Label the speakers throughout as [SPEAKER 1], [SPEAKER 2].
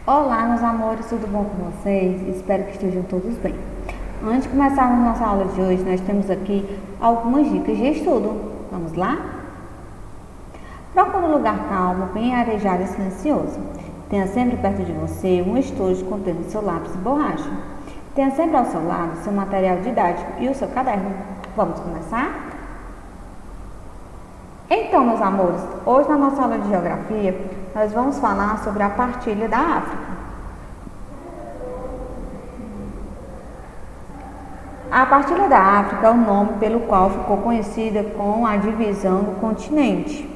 [SPEAKER 1] Olá, meus amores, tudo bom com vocês? Espero que estejam todos bem. Antes de começarmos nossa aula de hoje, nós temos aqui algumas dicas de estudo. Vamos lá? Procure um lugar calmo, bem arejado e silencioso. Tenha sempre perto de você um estojo contendo seu lápis e borracha. Tenha sempre ao seu lado seu material didático e o seu caderno. Vamos começar? Então, meus amores, hoje na nossa aula de geografia, nós vamos falar sobre a partilha da África. A partilha da África é o nome pelo qual ficou conhecida com a divisão do continente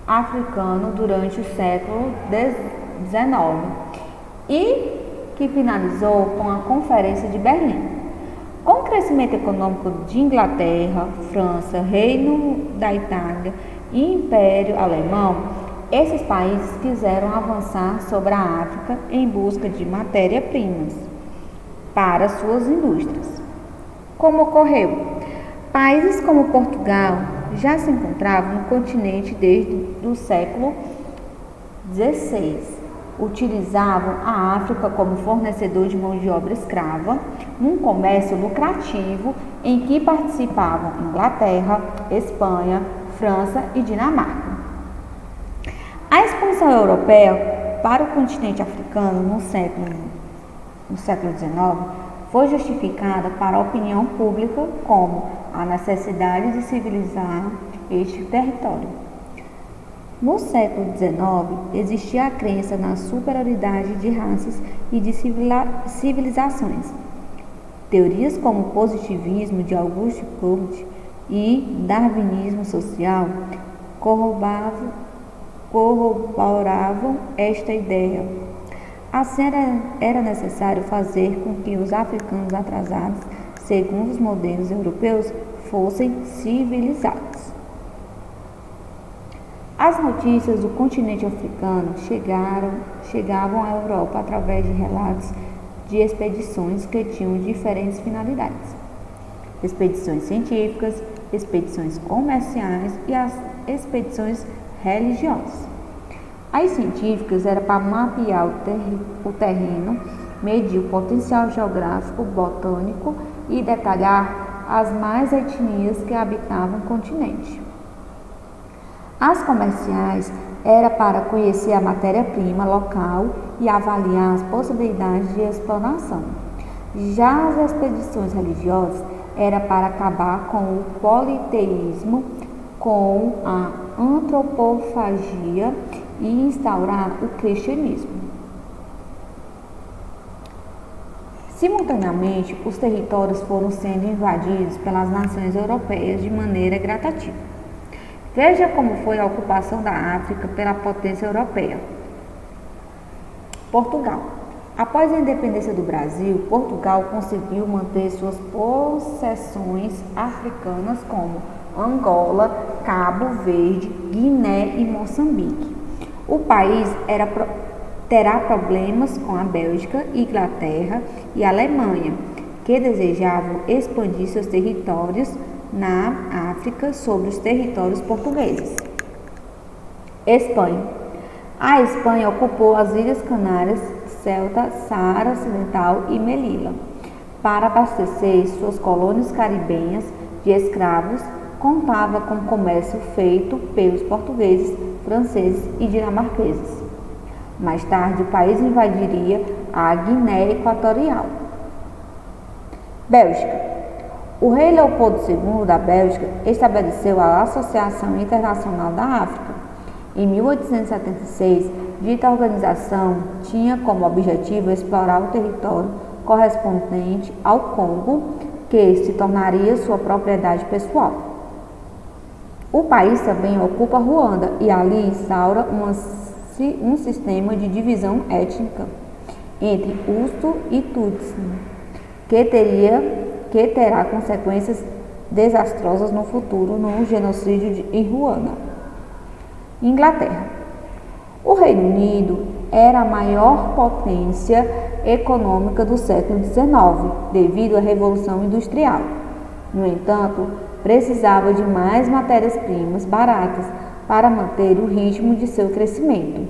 [SPEAKER 1] africano durante o século XIX e que finalizou com a Conferência de Berlim. Com o crescimento econômico de Inglaterra, França, Reino da Itália e Império Alemão, esses países quiseram avançar sobre a África em busca de matérias-primas para suas indústrias. Como ocorreu? Países como Portugal já se encontravam no continente desde o século XVI. Utilizavam a África como fornecedor de mão de obra escrava num comércio lucrativo em que participavam Inglaterra, Espanha, França e Dinamarca. A expansão europeia para o continente africano no século XIX foi justificada para a opinião pública como a necessidade de civilizar este território. No século XIX, existia a crença na superioridade de raças e de civilizações. Teorias como o positivismo de Auguste Comte e darwinismo social corroboravam esta ideia. Assim, era necessário fazer com que os africanos atrasados, segundo os modelos europeus, fossem civilizados. As notícias do continente africano chegavam à Europa através de relatos de expedições que tinham diferentes finalidades. Expedições científicas, expedições comerciais e as expedições religiosas. As científicas eram para mapear o terreno, medir o potencial geográfico, botânico e detalhar as mais etnias que habitavam o continente. As comerciais era para conhecer a matéria-prima local e avaliar as possibilidades de exploração. Já as expedições religiosas era para acabar com o politeísmo, com a antropofagia e instaurar o cristianismo. Simultaneamente, os territórios foram sendo invadidos pelas nações europeias de maneira gradativa. Veja como foi a ocupação da África pela potência europeia. Portugal. Após a independência do Brasil, Portugal conseguiu manter suas possessões africanas como Angola, Cabo Verde, Guiné e Moçambique. O país terá problemas com a Bélgica, Inglaterra e Alemanha, que desejavam expandir seus territórios na África sobre os territórios portugueses. Espanha. A Espanha ocupou as Ilhas Canárias, Ceuta, Saara Ocidental e Melilla. Para abastecer suas colônias caribenhas de escravos, contava com comércio feito pelos portugueses, franceses e dinamarqueses. Mais tarde, o país invadiria a Guiné Equatorial. Bélgica. O rei Leopoldo II da Bélgica estabeleceu a Associação Internacional da África. Em 1876, dita organização tinha como objetivo explorar o território correspondente ao Congo, que se tornaria sua propriedade pessoal. O país também ocupa Ruanda e ali instaura um sistema de divisão étnica entre Hutu e Tutsi, que terá consequências desastrosas no futuro no genocídio em Ruanda. Inglaterra. O Reino Unido era a maior potência econômica do século XIX, devido à Revolução Industrial. No entanto, precisava de mais matérias-primas baratas para manter o ritmo de seu crescimento.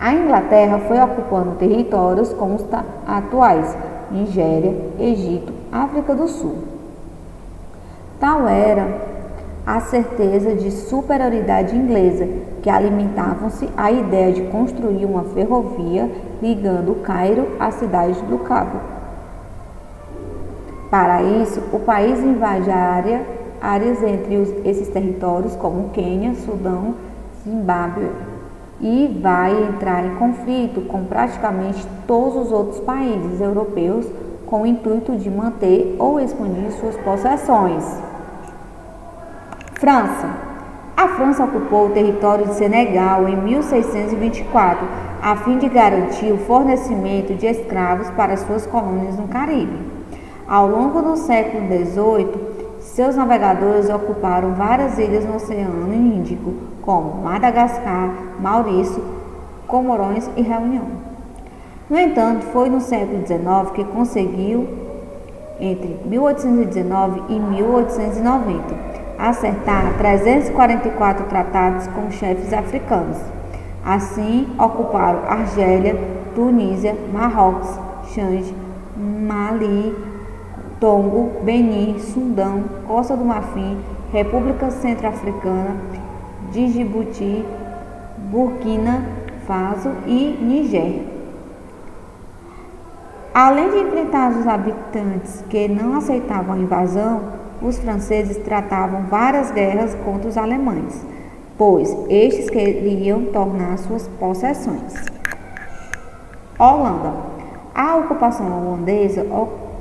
[SPEAKER 1] A Inglaterra foi ocupando territórios como os atuais Nigéria, Egito, África do Sul. Tal era a certeza de superioridade inglesa, que alimentavam-se a ideia de construir uma ferrovia ligando o Cairo à cidade do Cabo. Para isso, o país invade áreas entre esses territórios, como Quênia, Sudão, Zimbábue, e vai entrar em conflito com praticamente todos os outros países europeus com o intuito de manter ou expandir suas possessões. França. A França ocupou o território de Senegal em 1624, a fim de garantir o fornecimento de escravos para suas colônias no Caribe. Ao longo do século XVIII, seus navegadores ocuparam várias ilhas no Oceano Índico, como Madagascar, Maurício, Comorões e Reunião. No entanto, foi no século XIX que conseguiu, entre 1819 e 1890, acertar 344 tratados com chefes africanos. Assim, ocuparam Argélia, Tunísia, Marrocos, Chade, Mali, Togo, Benin, Sudão, Costa do Marfim, República Centro-Africana, Djibouti, Burkina Faso e Níger. Além de enfrentar os habitantes que não aceitavam a invasão, os franceses tratavam várias guerras contra os alemães, pois estes queriam tornar suas possessões. Holanda. A ocupação holandesa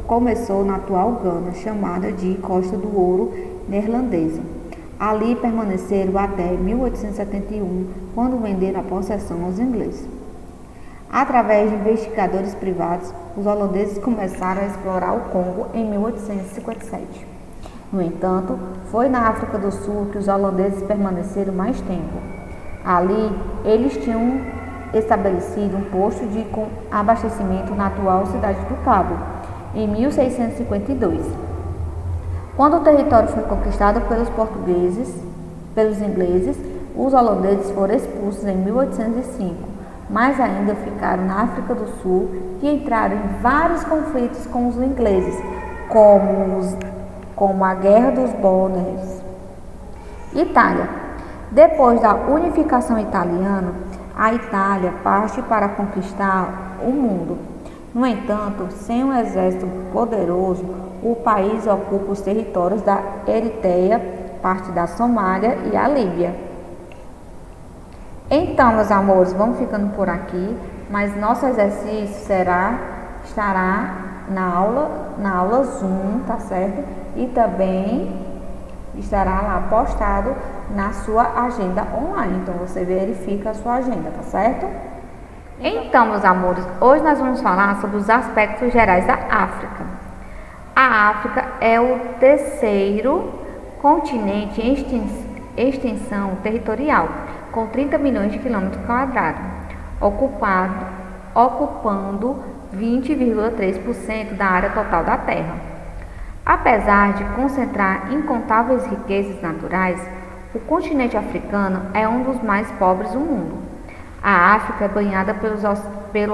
[SPEAKER 1] começou na atual Gana, chamada de Costa do Ouro Neerlandesa. Ali permaneceram até 1871, quando venderam a possessão aos ingleses. Através de investigadores privados, os holandeses começaram a explorar o Congo em 1857. No entanto, foi na África do Sul que os holandeses permaneceram mais tempo. Ali, eles tinham estabelecido um posto de abastecimento na atual cidade do Cabo, em 1652. Quando o território foi conquistado pelos ingleses, os holandeses foram expulsos em 1805, mas ainda ficaram na África do Sul e entraram em vários conflitos com os ingleses, como a Guerra dos Bóers. Itália. Depois da unificação italiana, a Itália parte para conquistar o mundo. No entanto, sem um exército poderoso, o país ocupa os territórios da Eritreia, parte da Somália e a Líbia. Então, meus amores, vamos ficando por aqui, mas nosso exercício estará na aula Zoom, tá certo? E também estará lá postado na sua agenda online. Então, você verifica a sua agenda, tá certo? Então, meus amores, hoje nós vamos falar sobre os aspectos gerais da África. A África é o terceiro continente em extensão territorial, com 30 milhões de quilômetros quadrados, ocupando 20,3% da área total da Terra. Apesar de concentrar incontáveis riquezas naturais, o continente africano é um dos mais pobres do mundo. A África é banhada pelo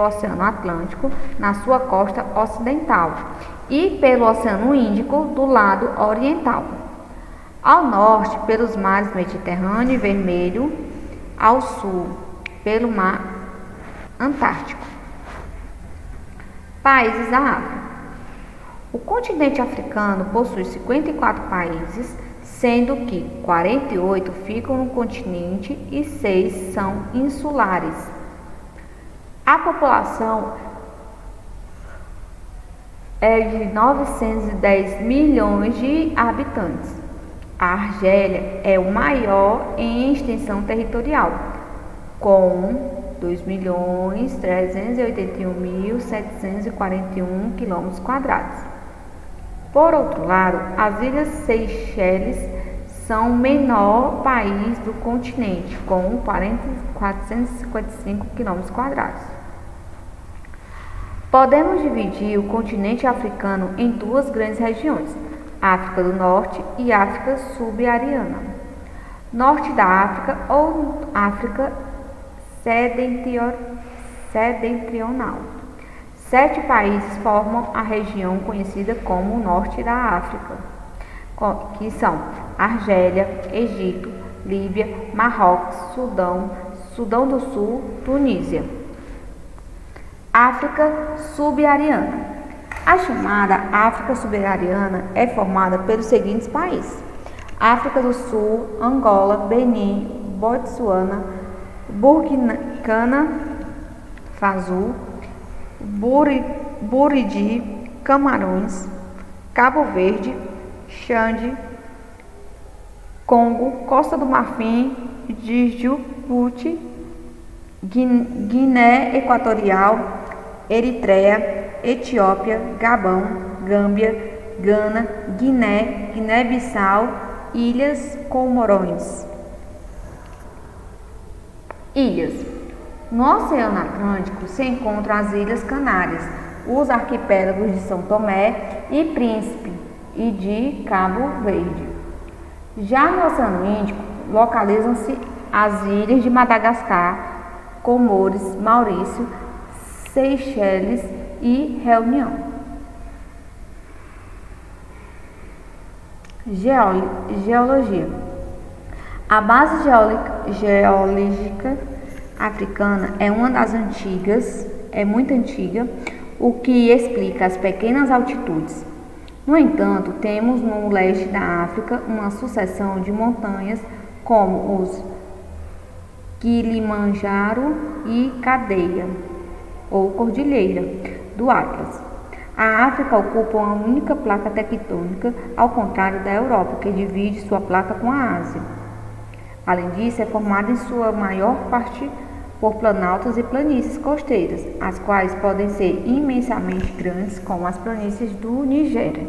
[SPEAKER 1] Oceano Atlântico na sua costa ocidental e pelo Oceano Índico do lado oriental. Ao norte, pelos mares Mediterrâneo e Vermelho, ao sul, pelo Mar Antártico. Países da África. O continente africano possui 54 países, sendo que 48 ficam no continente e 6 são insulares. A população é de 910 milhões de habitantes. A Argélia é o maior em extensão territorial, com 2.381.741 km². Por outro lado, as Ilhas Seychelles são o menor país do continente, com 455 km². Podemos dividir o continente africano em duas grandes regiões, África do Norte e África Subsaariana. Norte da África ou África setentrional. 7 países formam a região conhecida como o Norte da África, que são Argélia, Egito, Líbia, Marrocos, Sudão do Sul, Tunísia. África subsaariana. A chamada África subsaariana é formada pelos seguintes países: África do Sul, Angola, Benin, Botsuana, Burkina Faso, Burundi, Camarões, Cabo Verde, Chad, Congo, Costa do Marfim, Djibouti, Guiné Equatorial, Eritreia, Etiópia, Gabão, Gâmbia, Gana, Guiné-Bissau, Ilhas Comorões. Ilhas. No Oceano Atlântico se encontram as Ilhas Canárias, os arquipélagos de São Tomé e Príncipe e de Cabo Verde. Já no Oceano Índico, localizam-se as ilhas de Madagascar, Comores, Maurício, Seychelles e Reunião. Geologia. A base geológica africana é uma das antigas, é muito antiga, o que explica as pequenas altitudes. No entanto, temos no leste da África uma sucessão de montanhas como os Kilimanjaro e Cadeia, ou Cordilheira do Atlas. A África ocupa uma única placa tectônica, ao contrário da Europa, que divide sua placa com a Ásia. Além disso, é formada em sua maior parte por planaltos e planícies costeiras, as quais podem ser imensamente grandes, como as planícies do Nigéria.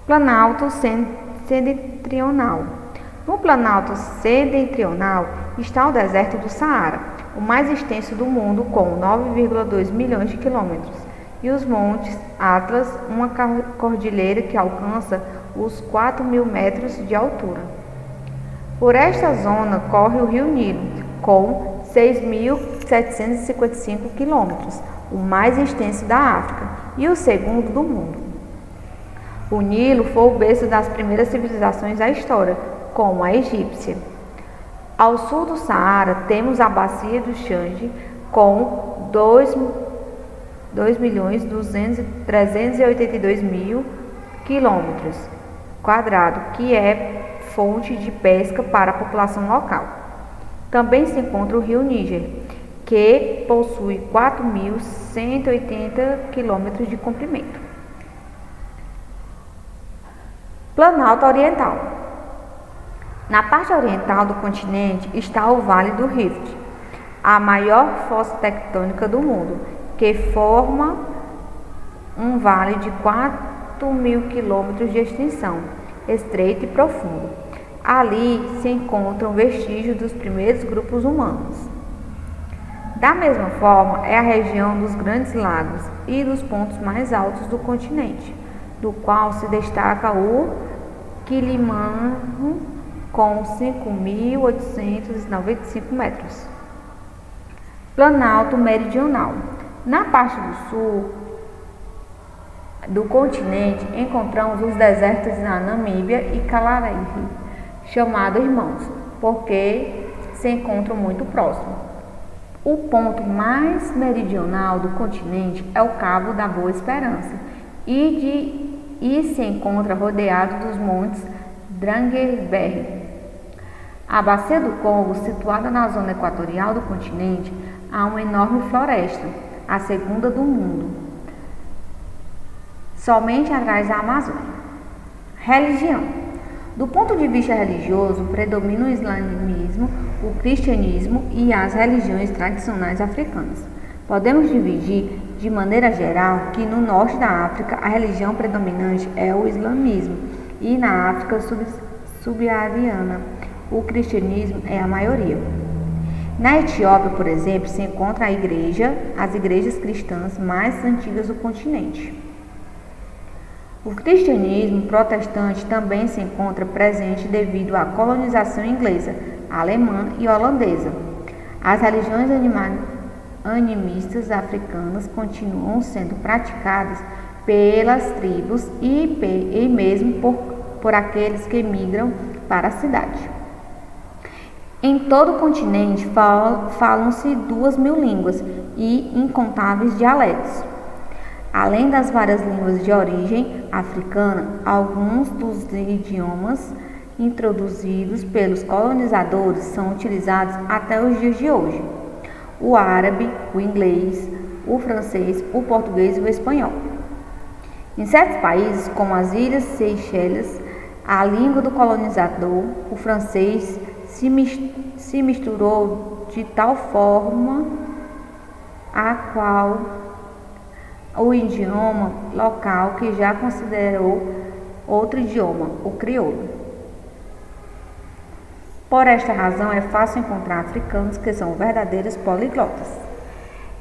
[SPEAKER 1] Planalto setentrional. No Planalto setentrional está o deserto do Saara, o mais extenso do mundo, com 9,2 milhões de quilômetros, e os montes Atlas, uma cordilheira que alcança os 4.000 metros de altura. Por esta zona corre o rio Nilo, com 6.755 quilômetros, o mais extenso da África e o segundo do mundo. O Nilo foi o berço das primeiras civilizações da história, como a egípcia. Ao sul do Saara temos a bacia do Xande, com 2.382.000 quilômetros quadrados, que é fonte de pesca para a população local. Também se encontra o rio Níger, que possui 4.180 quilômetros de comprimento. Planalto oriental. Na parte oriental do continente está o Vale do Rift, a maior fossa tectônica do mundo, que forma um vale de 4.000 quilômetros de extensão, estreito e profundo. Ali se encontram vestígios dos primeiros grupos humanos. Da mesma forma, é a região dos Grandes Lagos e dos pontos mais altos do continente, do qual se destaca o Kilimanjaro, com 5.895 metros. Planalto meridional. Na parte do sul do continente encontramos os desertos da Namíbia e Kalahari, chamados irmãos, porque se encontram muito próximos. O ponto mais meridional do continente é o Cabo da Boa Esperança e se encontra rodeado dos montes Drangerberg. A Bacia do Congo, situada na zona equatorial do continente, há uma enorme floresta, a segunda do mundo, somente atrás da Amazônia. Religião. Do ponto de vista religioso, predomina o islamismo, o cristianismo e as religiões tradicionais africanas. Podemos dividir, de maneira geral, que no norte da África a religião predominante é o islamismo e na África subsaariana o cristianismo é a maioria. Na Etiópia, por exemplo, se encontra as igrejas cristãs mais antigas do continente. O cristianismo protestante também se encontra presente devido à colonização inglesa, alemã e holandesa. As religiões animistas africanas continuam sendo praticadas pelas tribos e mesmo por aqueles que migram para a cidade. Em todo o continente falam-se 2.000 línguas e incontáveis dialetos. Além das várias línguas de origem africana, alguns dos idiomas introduzidos pelos colonizadores são utilizados até os dias de hoje: o árabe, o inglês, o francês, o português e o espanhol. Em certos países, como as Ilhas Seychelles, a língua do colonizador, o francês, se misturou de tal forma a qual o idioma local que já considerou outro idioma, o crioulo. Por esta razão, é fácil encontrar africanos que são verdadeiros poliglotas.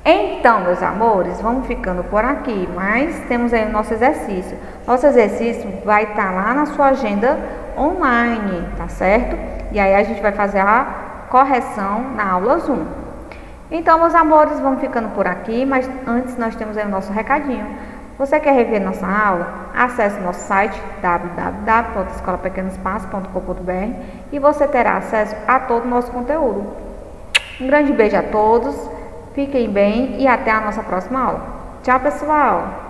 [SPEAKER 1] Então, meus amores, vamos ficando por aqui, mas temos aí o nosso exercício. Nosso exercício vai estar lá na sua agenda online, tá certo? E aí a gente vai fazer a correção na aula Zoom. Então, meus amores, vamos ficando por aqui, mas antes nós temos aí o nosso recadinho. Você quer rever nossa aula? Acesse nosso site www.escolapequenospaços.com.br e você terá acesso a todo o nosso conteúdo. Um grande beijo a todos, fiquem bem e até a nossa próxima aula. Tchau, pessoal!